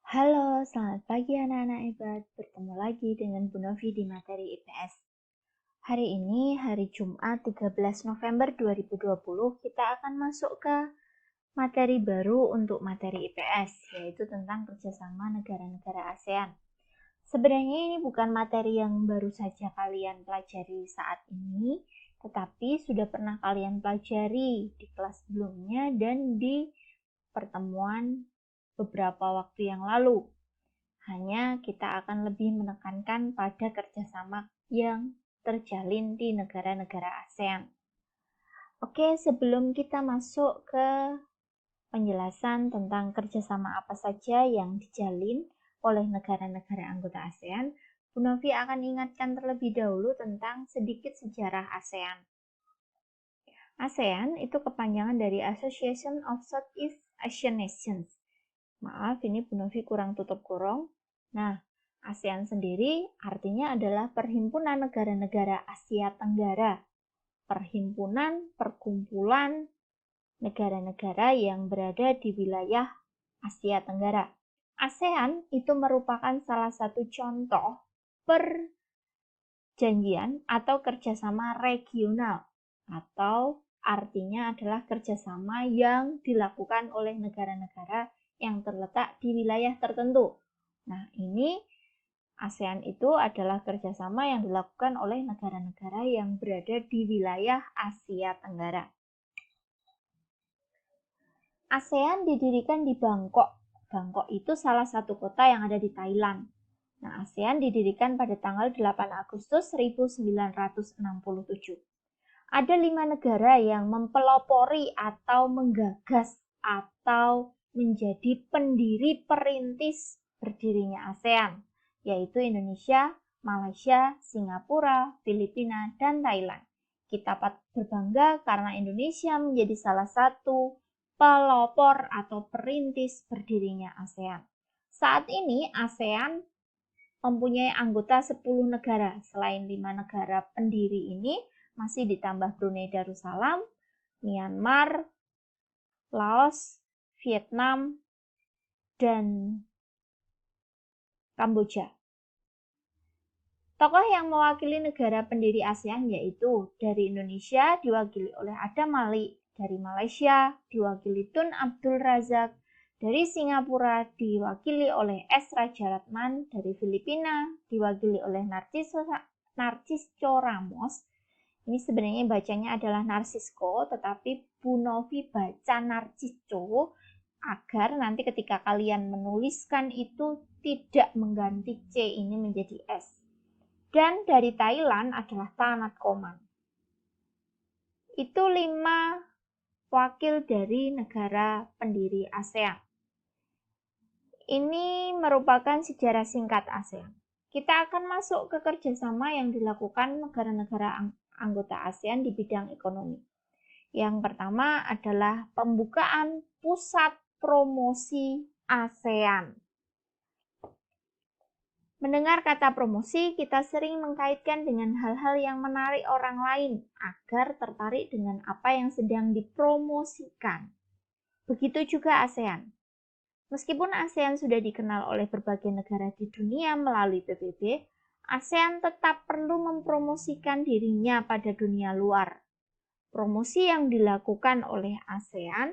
Halo, selamat pagi anak-anak hebat. Bertemu lagi dengan Bu Novi di materi IPS. Hari ini, hari Jumat 13 November 2020, kita akan masuk ke materi baru untuk materi IPS, yaitu tentang kerjasama negara-negara ASEAN. Sebenarnya ini bukan materi yang baru saja kalian pelajari saat ini, tetapi sudah pernah kalian pelajari di kelas sebelumnya dan di pertemuan beberapa waktu yang lalu. Hanya kita akan lebih menekankan pada kerjasama yang terjalin di negara-negara ASEAN. Oke, sebelum kita masuk ke penjelasan tentang kerjasama apa saja yang dijalin oleh negara-negara anggota ASEAN, Bu Novi akan ingatkan terlebih dahulu tentang sedikit sejarah ASEAN. ASEAN itu kepanjangan dari Association of Southeast Asian Nations. Maaf, ini Bu Novi kurang tutup kurung. Nah, ASEAN sendiri artinya adalah Perhimpunan Negara-Negara Asia Tenggara. Perhimpunan, perkumpulan negara-negara yang berada di wilayah Asia Tenggara. ASEAN itu merupakan salah satu contoh perjanjian atau kerjasama regional, atau artinya adalah kerjasama yang dilakukan oleh negara-negara yang terletak di wilayah tertentu. Nah, ini ASEAN itu adalah kerjasama yang dilakukan oleh negara-negara yang berada di wilayah Asia Tenggara. ASEAN didirikan di Bangkok. Bangkok itu salah satu kota yang ada di Thailand. Nah, ASEAN didirikan pada tanggal 8 Agustus 1967. Ada 5 negara yang mempelopori atau menggagas atau menjadi pendiri perintis berdirinya ASEAN, yaitu Indonesia, Malaysia, Singapura, Filipina, dan Thailand. Kita patut berbangga karena Indonesia menjadi salah satu pelopor atau perintis berdirinya ASEAN. Saat ini ASEAN mempunyai anggota 10 negara. Selain 5 negara pendiri ini, masih ditambah Brunei Darussalam, Myanmar, Laos, Vietnam, dan Kamboja. Tokoh yang mewakili negara pendiri ASEAN yaitu dari Indonesia diwakili oleh Adam Malik, dari Malaysia diwakili Tun Abdul Razak, dari Singapura diwakili oleh S. Rajaratnam, dari Filipina diwakili oleh Narcisco Ramos. Ini sebenarnya bacanya adalah Narcisco, tetapi Bu Novi baca Narcisco agar nanti ketika kalian menuliskan itu tidak mengganti C ini menjadi S. Dan dari Thailand adalah Tanat Koman. Itu 5 wakil dari negara pendiri ASEAN. Ini merupakan sejarah singkat ASEAN. Kita akan masuk ke kerjasama yang dilakukan negara-negara anggota ASEAN di bidang ekonomi. Yang pertama adalah pembukaan pusat promosi ASEAN. Mendengar kata promosi, kita sering mengkaitkan dengan hal-hal yang menarik orang lain agar tertarik dengan apa yang sedang dipromosikan. Begitu juga ASEAN. Meskipun ASEAN sudah dikenal oleh berbagai negara di dunia melalui PBB, ASEAN tetap perlu mempromosikan dirinya pada dunia luar. Promosi yang dilakukan oleh ASEAN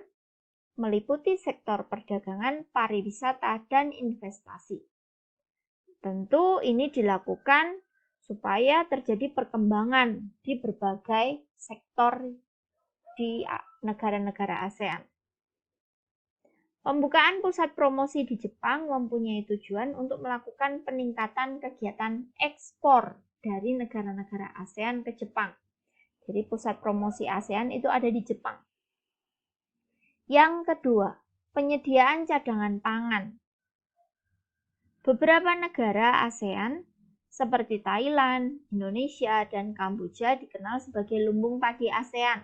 meliputi sektor perdagangan, pariwisata, dan investasi. Tentu ini dilakukan supaya terjadi perkembangan di berbagai sektor di negara-negara ASEAN. Pembukaan pusat promosi di Jepang mempunyai tujuan untuk melakukan peningkatan kegiatan ekspor dari negara-negara ASEAN ke Jepang. Jadi pusat promosi ASEAN itu ada di Jepang. Yang kedua, penyediaan cadangan pangan. Beberapa negara ASEAN seperti Thailand, Indonesia, dan Kamboja dikenal sebagai lumbung padi ASEAN.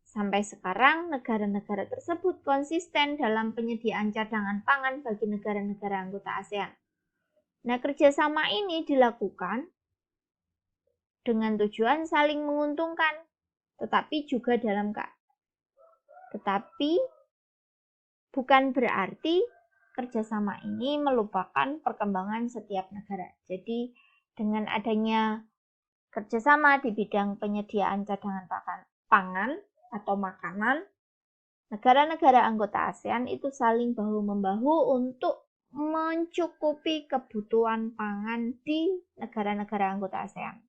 Sampai sekarang, negara-negara tersebut konsisten dalam penyediaan cadangan pangan bagi negara-negara anggota ASEAN. Nah, kerjasama ini dilakukan dengan tujuan saling menguntungkan, tetapi bukan berarti kerjasama ini melupakan perkembangan setiap negara. Jadi dengan adanya kerjasama di bidang penyediaan cadangan pangan atau makanan, negara-negara anggota ASEAN itu saling bahu-membahu untuk mencukupi kebutuhan pangan di negara-negara anggota ASEAN.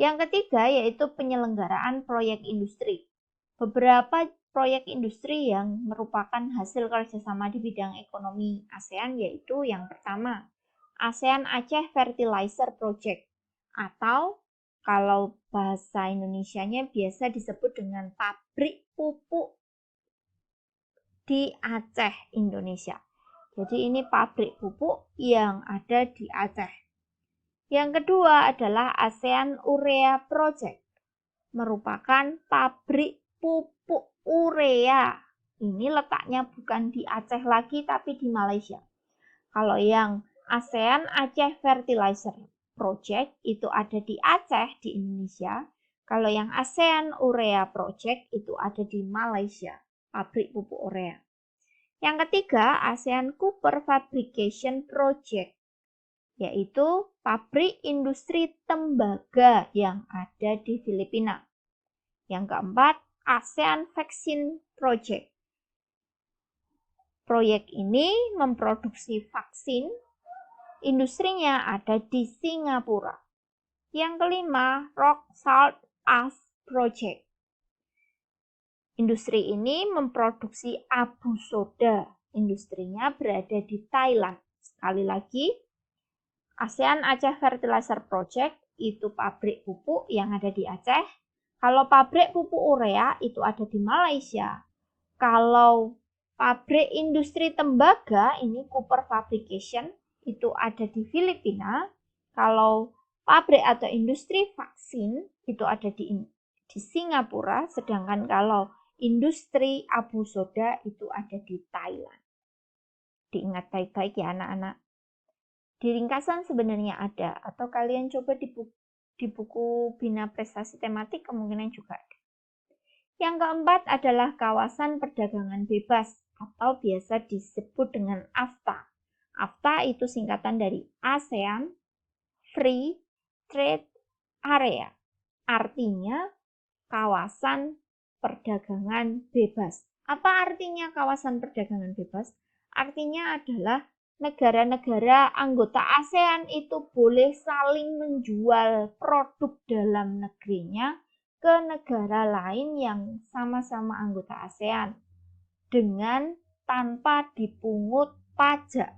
Yang ketiga yaitu penyelenggaraan proyek industri. Beberapa proyek industri yang merupakan hasil kerjasama di bidang ekonomi ASEAN yaitu yang pertama, ASEAN Aceh Fertilizer Project, atau kalau bahasa Indonesianya biasa disebut dengan pabrik pupuk di Aceh, Indonesia. Jadi ini pabrik pupuk yang ada di Aceh. Yang kedua adalah ASEAN Urea Project, merupakan pabrik pupuk urea. Ini letaknya bukan di Aceh lagi tapi di Malaysia. Kalau yang ASEAN Aceh Fertilizer Project itu ada di Aceh di Indonesia. Kalau yang ASEAN Urea Project itu ada di Malaysia, pabrik pupuk urea. Yang ketiga, ASEAN Copper Fabrication Project, yaitu pabrik industri tembaga yang ada di Filipina. Yang keempat, ASEAN Vaccine Project. Proyek ini memproduksi vaksin, industrinya ada di Singapura. Yang kelima, Rock Salt Ash Project. Industri ini memproduksi abu soda. Industrinya berada di Thailand. Sekali lagi, ASEAN Aceh Fertilizer Project itu pabrik pupuk yang ada di Aceh. Kalau pabrik pupuk urea itu ada di Malaysia. Kalau pabrik industri tembaga ini Copper Fabrication itu ada di Filipina. Kalau pabrik atau industri vaksin itu ada di Singapura, sedangkan kalau industri abu soda itu ada di Thailand. Diingat baik-baik ya anak-anak. Di ringkasan sebenarnya ada, atau kalian coba di buku Bina Prestasi Tematik kemungkinan juga ada. Yang keempat adalah kawasan perdagangan bebas atau biasa disebut dengan AFTA. AFTA itu singkatan dari ASEAN Free Trade Area. Artinya kawasan perdagangan bebas. Apa artinya kawasan perdagangan bebas? Artinya adalah negara-negara anggota ASEAN itu boleh saling menjual produk dalam negerinya ke negara lain yang sama-sama anggota ASEAN dengan tanpa dipungut pajak.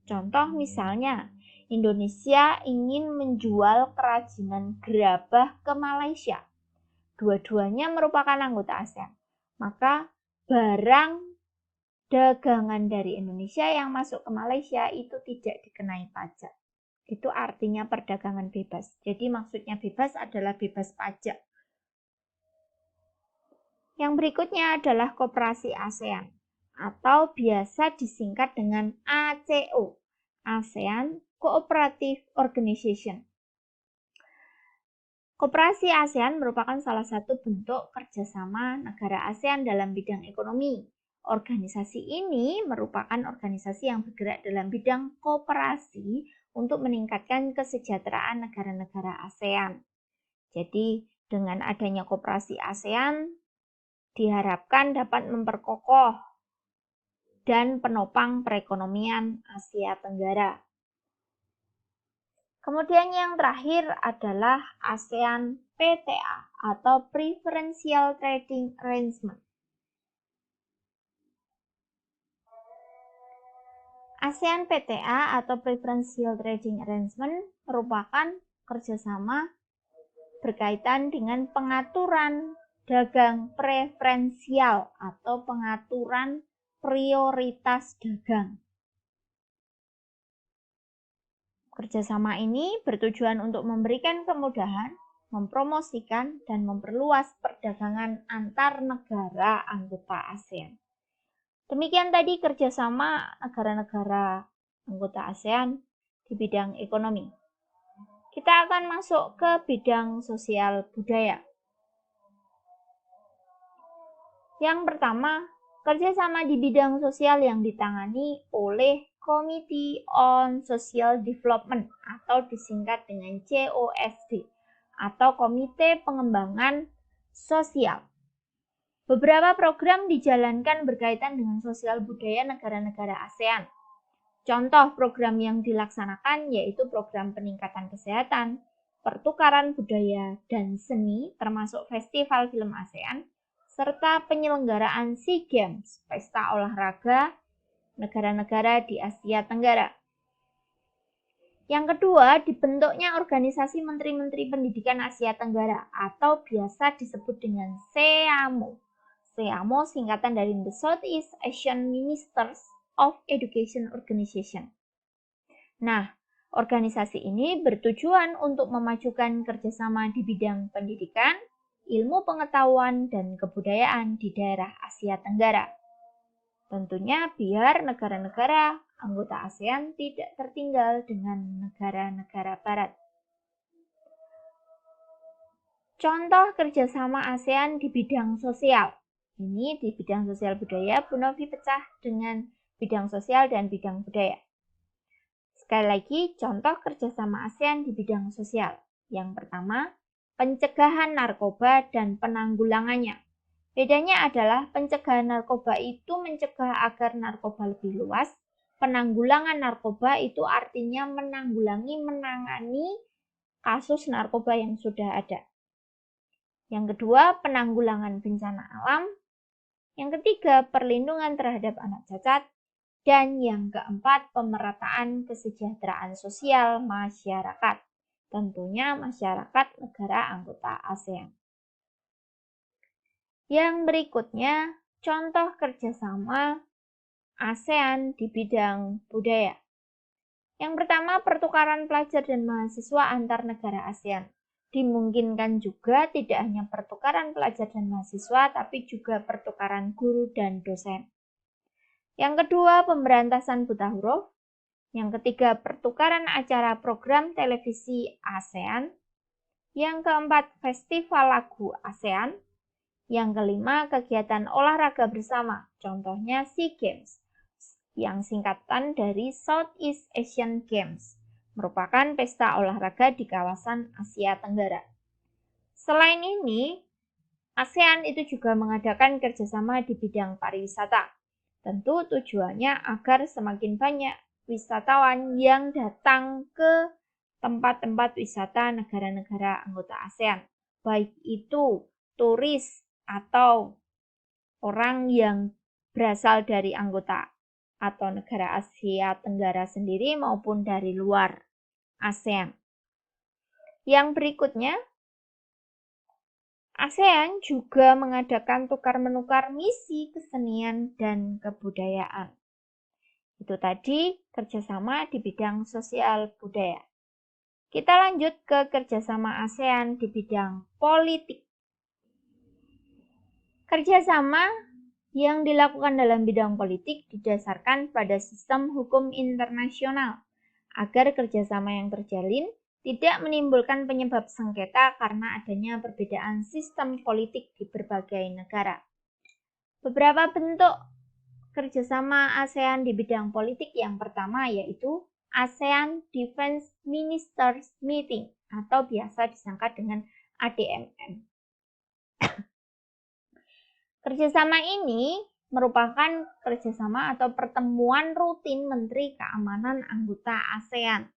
Contoh misalnya, Indonesia ingin menjual kerajinan gerabah ke Malaysia. Dua-duanya merupakan anggota ASEAN. Maka barang dagangan dari Indonesia yang masuk ke Malaysia itu tidak dikenai pajak. Itu artinya perdagangan bebas. Jadi maksudnya bebas adalah bebas pajak. Yang berikutnya adalah Koperasi ASEAN atau biasa disingkat dengan ACO, ASEAN Cooperative Organization. Koperasi ASEAN merupakan salah satu bentuk kerjasama negara ASEAN dalam bidang ekonomi. Organisasi ini merupakan organisasi yang bergerak dalam bidang kooperasi untuk meningkatkan kesejahteraan negara-negara ASEAN. Jadi, dengan adanya koperasi ASEAN, diharapkan dapat memperkokoh dan penopang perekonomian Asia Tenggara. Kemudian yang terakhir adalah ASEAN PTA atau Preferential Trading Arrangement. ASEAN PTA atau Preferential Trading Arrangement merupakan kerjasama berkaitan dengan pengaturan dagang preferensial atau pengaturan prioritas dagang. Kerjasama ini bertujuan untuk memberikan kemudahan, mempromosikan, dan memperluas perdagangan antar negara anggota ASEAN. Demikian tadi kerjasama negara-negara anggota ASEAN di bidang ekonomi. Kita akan masuk ke bidang sosial budaya. Yang pertama, Kerjasama di bidang sosial yang ditangani oleh Committee on Social Development atau disingkat dengan COSD atau Komite Pengembangan Sosial. Beberapa program dijalankan berkaitan dengan sosial budaya negara-negara ASEAN. Contoh program yang dilaksanakan yaitu program peningkatan kesehatan, pertukaran budaya dan seni termasuk festival film ASEAN, serta penyelenggaraan SEA Games, pesta olahraga negara-negara di Asia Tenggara. Yang kedua, dibentuknya Organisasi Menteri-Menteri Pendidikan Asia Tenggara atau biasa disebut dengan SEAMO. SEAMO singkatan dari The Southeast Asian Ministers of Education Organization. Nah, organisasi ini bertujuan untuk memajukan kerjasama di bidang pendidikan, ilmu pengetahuan, dan kebudayaan di daerah Asia Tenggara. Tentunya biar negara-negara anggota ASEAN tidak tertinggal dengan negara-negara barat. Contoh kerjasama ASEAN di bidang sosial. Ini di bidang sosial budaya, Bu Novi pecah dengan bidang sosial dan bidang budaya. Sekali lagi, contoh kerjasama ASEAN di bidang sosial. Yang pertama, pencegahan narkoba dan penanggulangannya. Bedanya adalah pencegahan narkoba itu mencegah agar narkoba lebih luas. Penanggulangan narkoba itu artinya menangani kasus narkoba yang sudah ada. Yang kedua, penanggulangan bencana alam. Yang ketiga, perlindungan terhadap anak cacat. Dan yang keempat, pemerataan kesejahteraan sosial masyarakat. Tentunya masyarakat negara anggota ASEAN. Yang berikutnya, contoh kerjasama ASEAN di bidang budaya. Yang pertama, pertukaran pelajar dan mahasiswa antar negara ASEAN. Dimungkinkan juga tidak hanya pertukaran pelajar dan mahasiswa, tapi juga pertukaran guru dan dosen. Yang kedua, pemberantasan buta huruf. Yang ketiga, pertukaran acara program televisi ASEAN. Yang keempat, festival lagu ASEAN. Yang kelima, kegiatan olahraga bersama, contohnya SEA Games, yang singkatan dari Southeast Asian Games, merupakan pesta olahraga di kawasan Asia Tenggara. Selain ini, ASEAN itu juga mengadakan kerjasama di bidang pariwisata. Tentu tujuannya agar semakin banyak wisatawan yang datang ke tempat-tempat wisata negara-negara anggota ASEAN, baik itu turis atau orang yang berasal dari anggota atau negara Asia Tenggara sendiri maupun dari luar ASEAN. Yang berikutnya, ASEAN juga mengadakan tukar-menukar misi kesenian dan kebudayaan. Itu tadi kerjasama di bidang sosial budaya. Kita lanjut ke kerjasama ASEAN di bidang politik. Kerjasama yang dilakukan dalam bidang politik didasarkan pada sistem hukum internasional agar kerjasama yang terjalin tidak menimbulkan penyebab sengketa karena adanya perbedaan sistem politik di berbagai negara. Beberapa bentuk kerjasama ASEAN di bidang politik yang pertama yaitu ASEAN Defense Ministers Meeting atau biasa disingkat dengan ADMM. Kerjasama ini merupakan kerjasama atau pertemuan rutin Menteri Keamanan anggota ASEAN.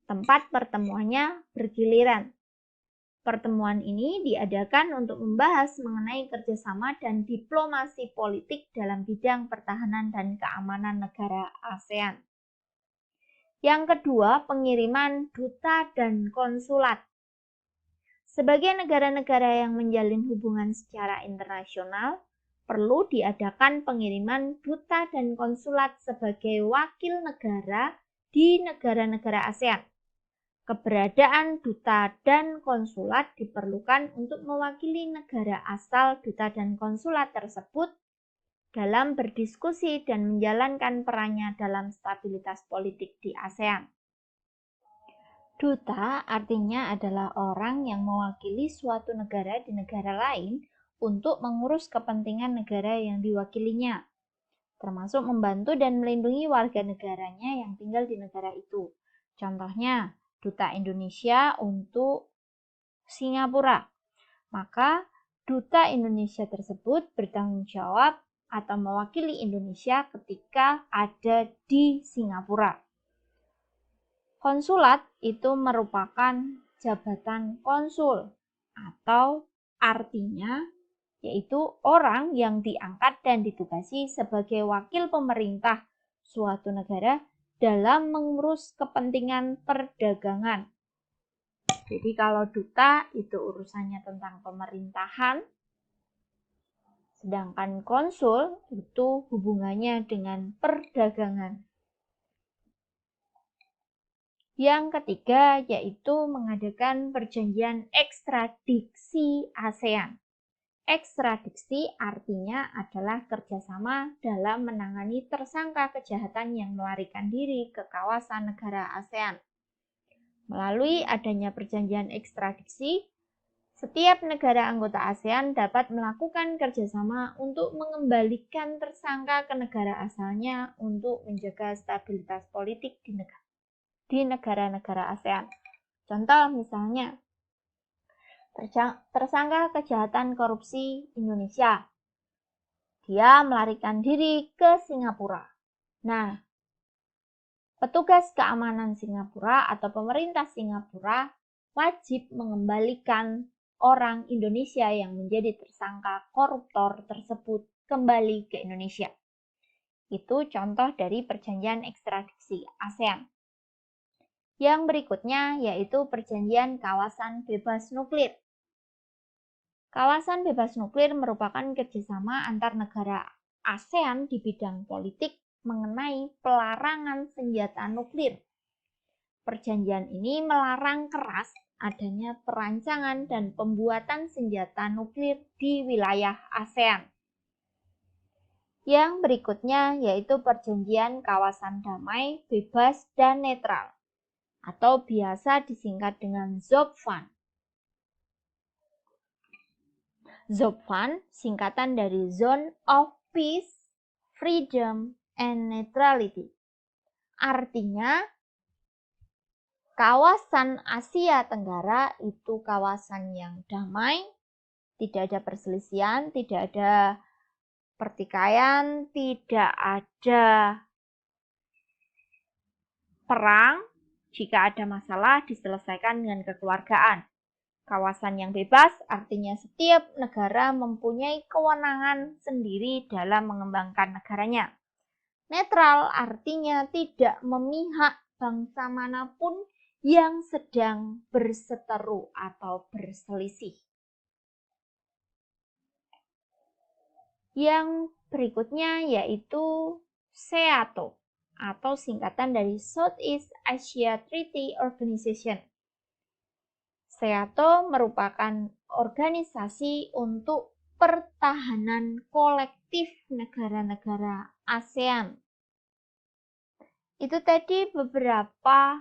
Tempat pertemuannya bergiliran. Pertemuan ini diadakan untuk membahas mengenai kerjasama dan diplomasi politik dalam bidang pertahanan dan keamanan negara ASEAN. Yang kedua, pengiriman duta dan konsulat. Sebagai negara-negara yang menjalin hubungan secara internasional, perlu diadakan pengiriman duta dan konsulat sebagai wakil negara di negara-negara ASEAN. Keberadaan duta dan konsulat diperlukan untuk mewakili negara asal duta dan konsulat tersebut dalam berdiskusi dan menjalankan perannya dalam stabilitas politik di ASEAN. Duta artinya adalah orang yang mewakili suatu negara di negara lain untuk mengurus kepentingan negara yang diwakilinya, termasuk membantu dan melindungi warga negaranya yang tinggal di negara itu. Contohnya, Duta Indonesia untuk Singapura. Maka, Duta Indonesia tersebut bertanggung jawab atau mewakili Indonesia ketika ada di Singapura. Konsulat itu merupakan jabatan konsul atau artinya yaitu orang yang diangkat dan ditugasi sebagai wakil pemerintah suatu negara dalam mengurus kepentingan perdagangan. Jadi kalau duta itu urusannya tentang pemerintahan, sedangkan konsul itu hubungannya dengan perdagangan. Yang ketiga yaitu mengadakan perjanjian ekstradisi ASEAN. Ekstradisi artinya adalah kerjasama dalam menangani tersangka kejahatan yang melarikan diri ke kawasan negara ASEAN. Melalui adanya perjanjian ekstradisi, setiap negara anggota ASEAN dapat melakukan kerjasama untuk mengembalikan tersangka ke negara asalnya untuk menjaga stabilitas politik di negara-negara ASEAN. Contoh misalnya, tersangka kejahatan korupsi Indonesia. Dia melarikan diri ke Singapura. Nah, petugas keamanan Singapura atau pemerintah Singapura wajib mengembalikan orang Indonesia yang menjadi tersangka koruptor tersebut kembali ke Indonesia. Itu contoh dari perjanjian ekstradisi ASEAN. Yang berikutnya yaitu perjanjian kawasan bebas nuklir. Kawasan bebas nuklir merupakan kerjasama antar negara ASEAN di bidang politik mengenai pelarangan senjata nuklir. Perjanjian ini melarang keras adanya perancangan dan pembuatan senjata nuklir di wilayah ASEAN. Yang berikutnya yaitu perjanjian kawasan damai, bebas, dan netral, atau biasa disingkat dengan ZOPFAN. ZOPFAN singkatan dari Zone of Peace, Freedom, and Neutrality. Artinya, kawasan Asia Tenggara itu kawasan yang damai, tidak ada perselisihan, tidak ada pertikaian, tidak ada perang. Jika ada masalah, diselesaikan dengan kekeluargaan. Kawasan yang bebas artinya setiap negara mempunyai kewenangan sendiri dalam mengembangkan negaranya. Netral artinya tidak memihak bangsa manapun yang sedang berseteru atau berselisih. Yang berikutnya yaitu SEATO atau singkatan dari Southeast Asia Treaty Organization. SEATO merupakan organisasi untuk pertahanan kolektif negara-negara ASEAN. Itu tadi beberapa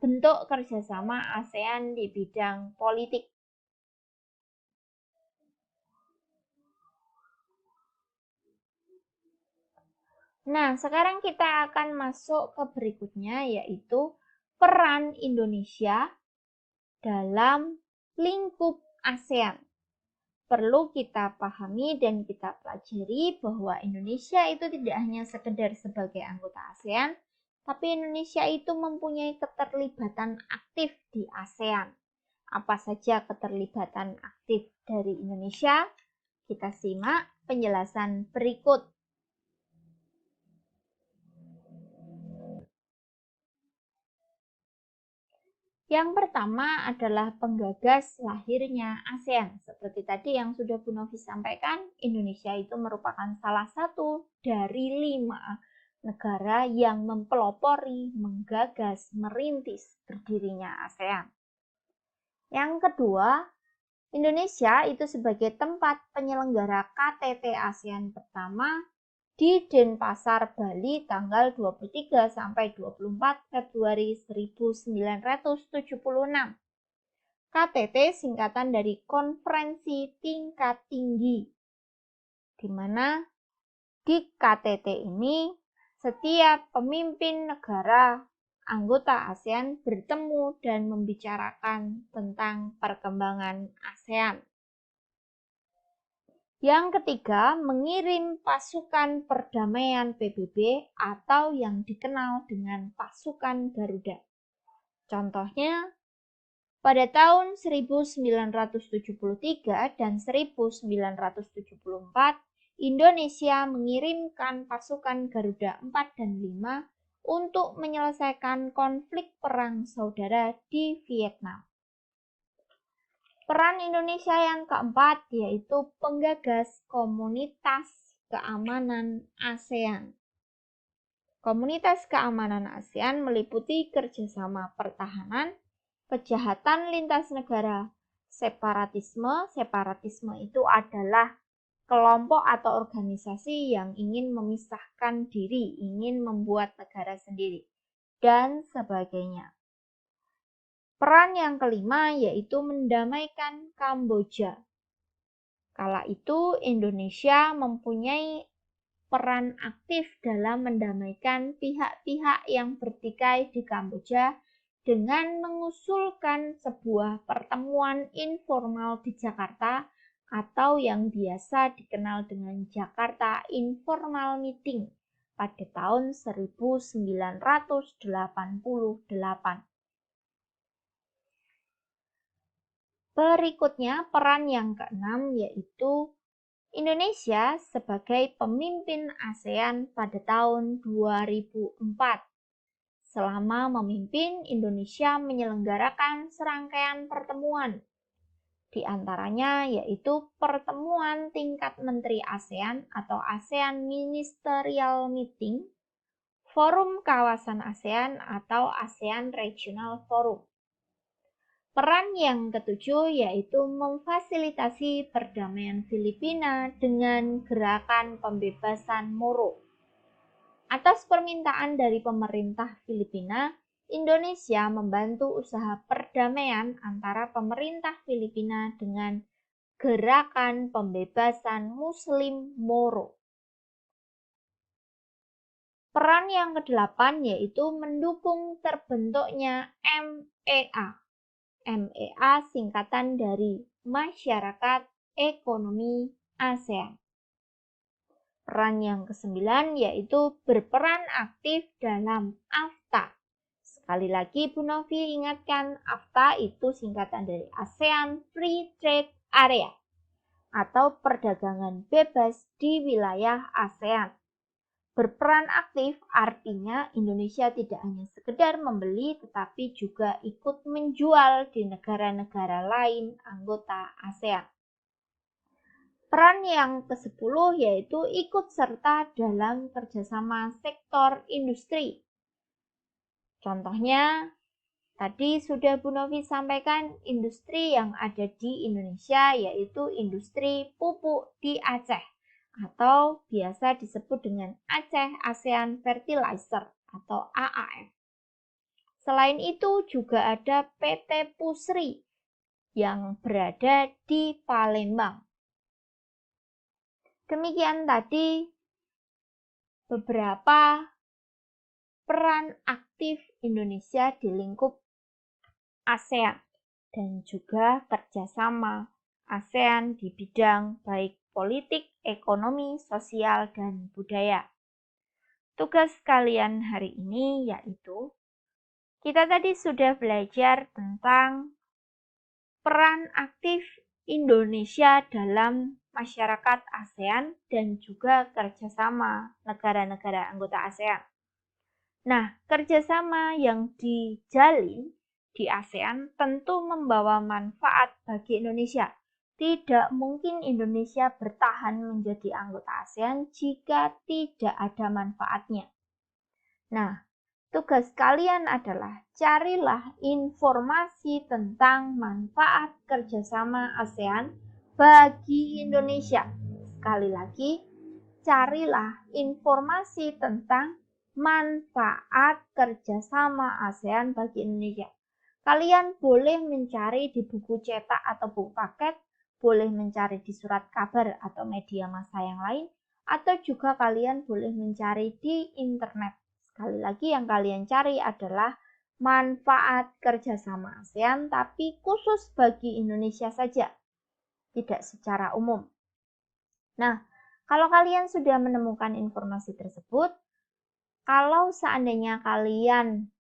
bentuk kerjasama ASEAN di bidang politik. Nah, sekarang kita akan masuk ke berikutnya yaitu peran Indonesia dalam lingkup ASEAN. Perlu kita pahami dan kita pelajari bahwa Indonesia itu tidak hanya sekedar sebagai anggota ASEAN, tapi Indonesia itu mempunyai keterlibatan aktif di ASEAN. Apa saja keterlibatan aktif dari Indonesia? Kita simak penjelasan berikut. Yang pertama adalah penggagas lahirnya ASEAN. Seperti tadi yang sudah Bu Novi sampaikan, Indonesia itu merupakan salah satu dari 5 negara yang mempelopori, menggagas, merintis berdirinya ASEAN. Yang kedua, Indonesia itu sebagai tempat penyelenggara KTT ASEAN pertama di Denpasar, Bali tanggal 23 sampai 24 Februari 1976. KTT singkatan dari Konferensi Tingkat Tinggi, di mana di KTT ini setiap pemimpin negara anggota ASEAN bertemu dan membicarakan tentang perkembangan ASEAN. Yang ketiga, mengirim pasukan perdamaian PBB atau yang dikenal dengan pasukan Garuda. Contohnya, pada tahun 1973 dan 1974, Indonesia mengirimkan pasukan Garuda 4 dan 5 untuk menyelesaikan konflik perang saudara di Vietnam. Peran Indonesia yang keempat yaitu penggagas Komunitas Keamanan ASEAN. Komunitas Keamanan ASEAN meliputi kerjasama pertahanan, kejahatan lintas negara, separatisme. Separatisme itu adalah kelompok atau organisasi yang ingin memisahkan diri, ingin membuat negara sendiri, dan sebagainya. Peran yang kelima yaitu mendamaikan Kamboja. Kala itu Indonesia mempunyai peran aktif dalam mendamaikan pihak-pihak yang bertikai di Kamboja dengan mengusulkan sebuah pertemuan informal di Jakarta atau yang biasa dikenal dengan Jakarta Informal Meeting pada tahun 1988. Berikutnya, peran yang keenam yaitu Indonesia sebagai pemimpin ASEAN pada tahun 2004. Selama memimpin, Indonesia menyelenggarakan serangkaian pertemuan. Di antaranya yaitu pertemuan tingkat Menteri ASEAN atau ASEAN Ministerial Meeting, Forum Kawasan ASEAN atau ASEAN Regional Forum. Peran yang ketujuh yaitu memfasilitasi perdamaian Filipina dengan gerakan pembebasan Moro. Atas permintaan dari pemerintah Filipina, Indonesia membantu usaha perdamaian antara pemerintah Filipina dengan gerakan pembebasan Muslim Moro. Peran yang kedelapan yaitu mendukung terbentuknya MEA. MEA singkatan dari Masyarakat Ekonomi ASEAN. Peran yang kesembilan yaitu berperan aktif dalam AFTA. Sekali lagi Bu Novi ingatkan, AFTA itu singkatan dari ASEAN Free Trade Area atau perdagangan bebas di wilayah ASEAN. Berperan aktif artinya Indonesia tidak hanya sekedar membeli tetapi juga ikut menjual di negara-negara lain anggota ASEAN. Peran yang ke-10 yaitu ikut serta dalam kerjasama sektor industri. Contohnya, tadi sudah Bu Novi sampaikan industri yang ada di Indonesia yaitu industri pupuk di Aceh atau biasa disebut dengan Aceh ASEAN Fertilizer atau AAF. Selain itu juga ada PT Pusri yang berada di Palembang. Demikian tadi beberapa peran aktif Indonesia di lingkup ASEAN dan juga kerjasama ASEAN di bidang baik politik, ekonomi, sosial, dan budaya. Tugas kalian hari ini yaitu kita tadi sudah belajar tentang peran aktif Indonesia dalam masyarakat ASEAN dan juga kerjasama negara-negara anggota ASEAN. Nah, kerjasama yang dijalin di ASEAN tentu membawa manfaat bagi Indonesia. Tidak mungkin Indonesia bertahan menjadi anggota ASEAN jika tidak ada manfaatnya. Nah, tugas kalian adalah carilah informasi tentang manfaat kerjasama ASEAN bagi Indonesia. Sekali lagi, carilah informasi tentang manfaat kerjasama ASEAN bagi Indonesia. Kalian boleh mencari di buku cetak atau buku paket, boleh mencari di surat kabar atau media massa yang lain, atau juga kalian boleh mencari di internet. Sekali lagi yang kalian cari adalah manfaat kerjasama ASEAN, tapi khusus bagi Indonesia saja, tidak secara umum. Nah, kalau kalian sudah menemukan informasi tersebut, kalau seandainya kalian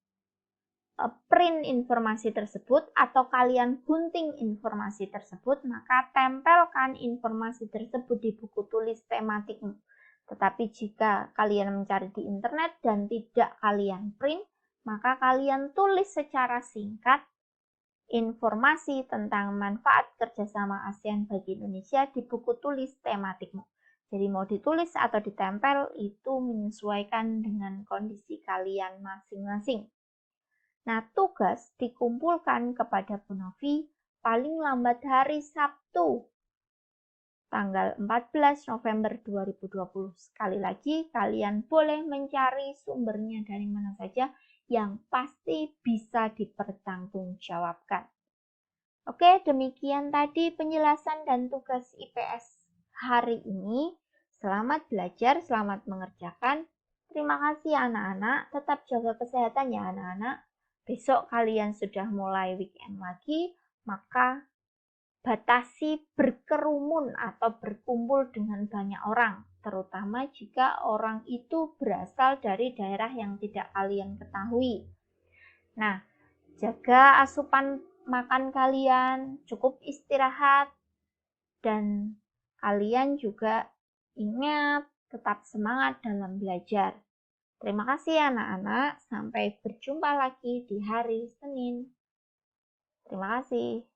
print informasi tersebut atau kalian gunting informasi tersebut, maka tempelkan informasi tersebut di buku tulis tematikmu. Tetapi jika kalian mencari di internet dan tidak kalian print, maka kalian tulis secara singkat informasi tentang manfaat kerjasama ASEAN bagi Indonesia di buku tulis tematikmu. Jadi mau ditulis atau ditempel itu menyesuaikan dengan kondisi kalian masing-masing. Nah, tugas dikumpulkan kepada Bu Novi paling lambat hari Sabtu, tanggal 14 November 2020. Sekali lagi, kalian boleh mencari sumbernya dari mana saja yang pasti bisa dipertanggungjawabkan. Oke, demikian tadi penjelasan dan tugas IPS hari ini. Selamat belajar, selamat mengerjakan. Terima kasih anak-anak, tetap jaga kesehatan ya anak-anak. Besok kalian sudah mulai weekend lagi, maka batasi berkerumun atau berkumpul dengan banyak orang, terutama jika orang itu berasal dari daerah yang tidak kalian ketahui. Nah, jaga asupan makan kalian, cukup istirahat, dan kalian juga ingat tetap semangat dalam belajar. Terima kasih anak-anak, sampai berjumpa lagi di hari Senin. Terima kasih.